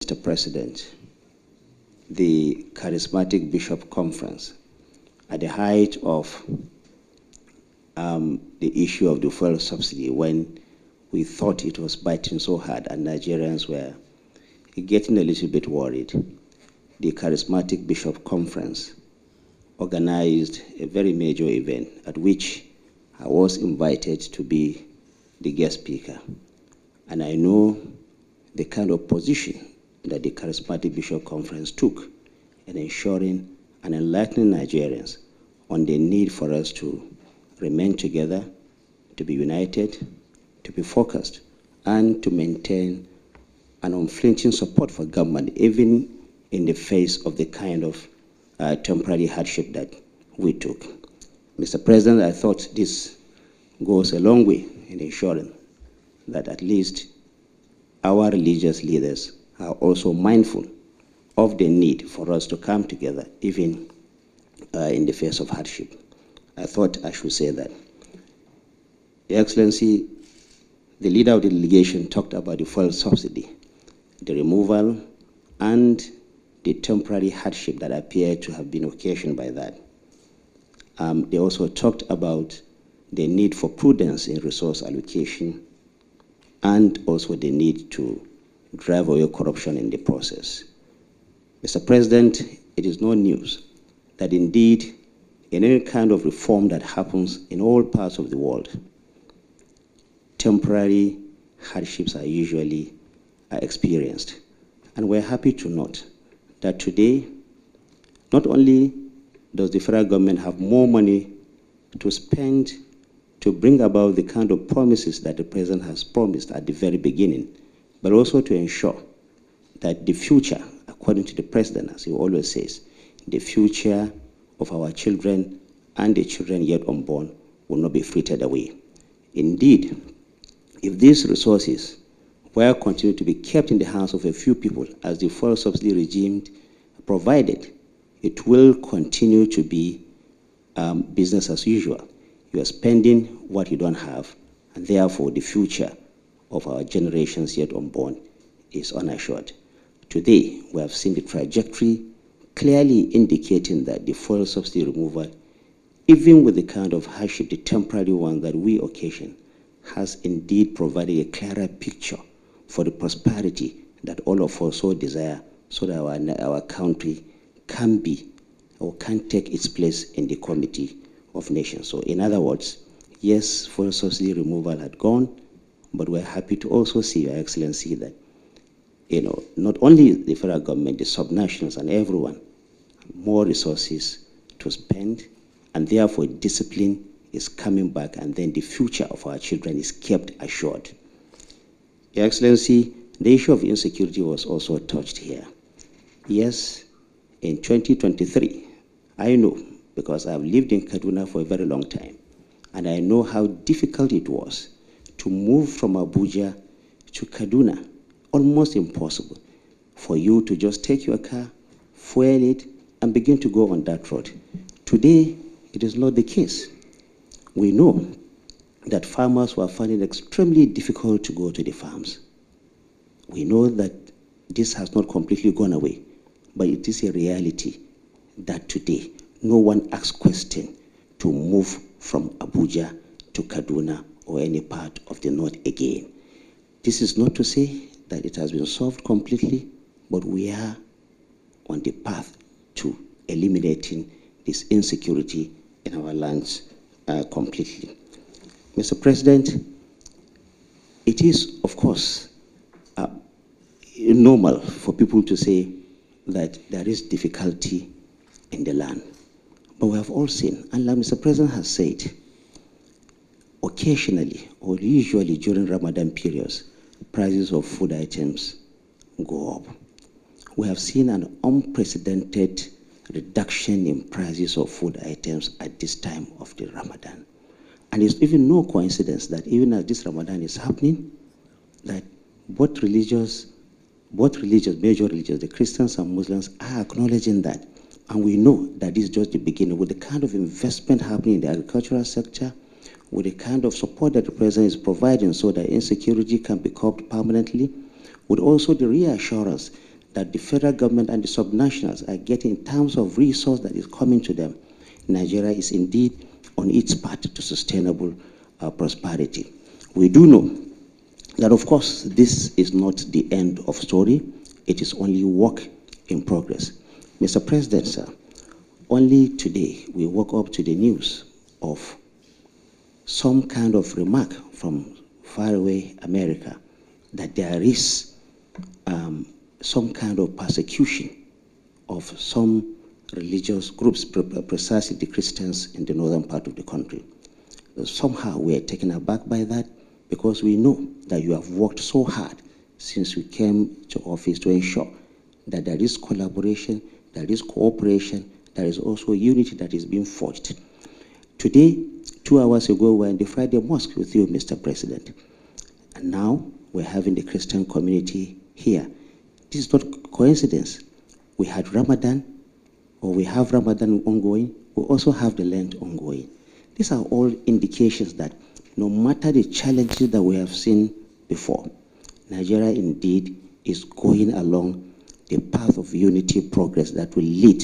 Mr. President, the charismatic bishop conference at the height of the issue of the fuel subsidy, when we thought it was biting so hard and Nigerians were getting a little bit worried, the charismatic bishop conference organized a very major event at which I was invited to be the guest speaker. And I know the kind of position that the charismatic bishop conference took in ensuring and enlightening Nigerians on the need for us to remain together, to be united, to be focused, and to maintain an unflinching support for government, even in the face of the kind of temporary hardship that we took. Mr. President, I thought this goes a long way in ensuring that at least our religious leaders are also mindful of the need for us to come together, even in the face of hardship. I thought I should say that. Your Excellency, the leader of the delegation talked about the fuel subsidy, the removal, and the temporary hardship that appeared to have been occasioned by that. They also talked about the need for prudence in resource allocation and also the need to drive away corruption in the process. Mr. President, it is no news that indeed in any kind of reform that happens in all parts of the world, temporary hardships are usually experienced. And we're happy to note that today, not only does the federal government have more money to spend to bring about the kind of promises that the president has promised at the very beginning, but also to ensure that the future, according to the president, as he always says, the future of our children and the children yet unborn will not be frittered away. Indeed, if these resources were continued to be kept in the hands of a few people, as the fuel subsidy regime provided, it will continue to be business as usual. You are spending what you don't have, and therefore the future of our generations yet unborn is unassured. Today, we have seen the trajectory clearly indicating that the fuel subsidy removal, even with the kind of hardship, the temporary one that we occasion, has indeed provided a clearer picture for the prosperity that all of us so desire, so that our country can be or can take its place in the committee of nations. So in other words, yes, fuel subsidy removal had gone, but we're happy to also see, Your Excellency, that not only the federal government, the subnationals and everyone, more resources to spend, and therefore discipline is coming back, and then the future of our children is kept assured. Your Excellency, the issue of insecurity was also touched here. Yes, in 2023, I know, because I've lived in Kaduna for a very long time, and I know how difficult it was to move from Abuja to Kaduna. Almost impossible for you to just take your car, fuel it, and begin to go on that road. Today, it is not the case. We know that farmers were finding it extremely difficult to go to the farms. We know that this has not completely gone away, but it is a reality that today no one asks question to move from Abuja to Kaduna or any part of the north again. This is not to say that it has been solved completely, but we are on the path to eliminating this insecurity in our lands completely. Mr. President, it is, of course, normal for people to say that there is difficulty in the land. But we have all seen, and like Mr. President has said, occasionally or usually during Ramadan periods, prices of food items go up. We have seen an unprecedented reduction in prices of food items at this time of the Ramadan. And it's even no coincidence that even as this Ramadan is happening, that both religious, major religions, the Christians and Muslims, are acknowledging that. And we know that this is just the beginning. With the kind of investment happening in the agricultural sector, with the kind of support that the president is providing so that insecurity can be curbed permanently, with also the reassurance that the federal government and the subnationals are getting in terms of resource that is coming to them, Nigeria is indeed on its path to sustainable prosperity. We do know that, of course, this is not the end of story. It is only work in progress. Mr. President, sir, only today we woke up to the news of some kind of remark from faraway America that there is some kind of persecution of some religious groups, precisely the Christians in the northern part of the country. Somehow we are taken aback by that, because we know that you have worked so hard since you came to office to ensure that there is collaboration, there is cooperation, there is also unity that is being forged. Today, 2 hours ago, we were in the Friday Mosque with you, Mr. President. And now we're having the Christian community here. This is not coincidence. We had Ramadan, or we have Ramadan ongoing. We also have the Lent ongoing. These are all indications that no matter the challenges that we have seen before, Nigeria indeed is going along the path of unity progress that will lead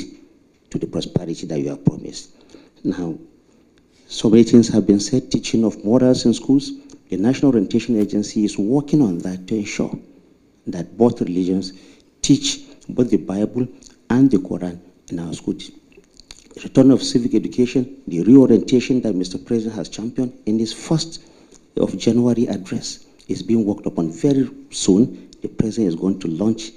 to the prosperity that you have promised. Now, so many things have been said, teaching of morals in schools. The National Orientation Agency is working on that to ensure that both religions teach both the Bible and the Quran in our schools. The return of civic education, the reorientation that Mr. President has championed in his 1st of January address is being worked upon. Very soon, the President is going to launch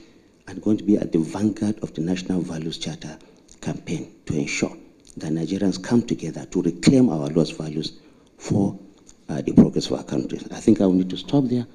and going to be at the vanguard of the National Values Charter campaign to ensure that Nigerians come together to reclaim our lost values for the progress of our country. I think I will need to stop there.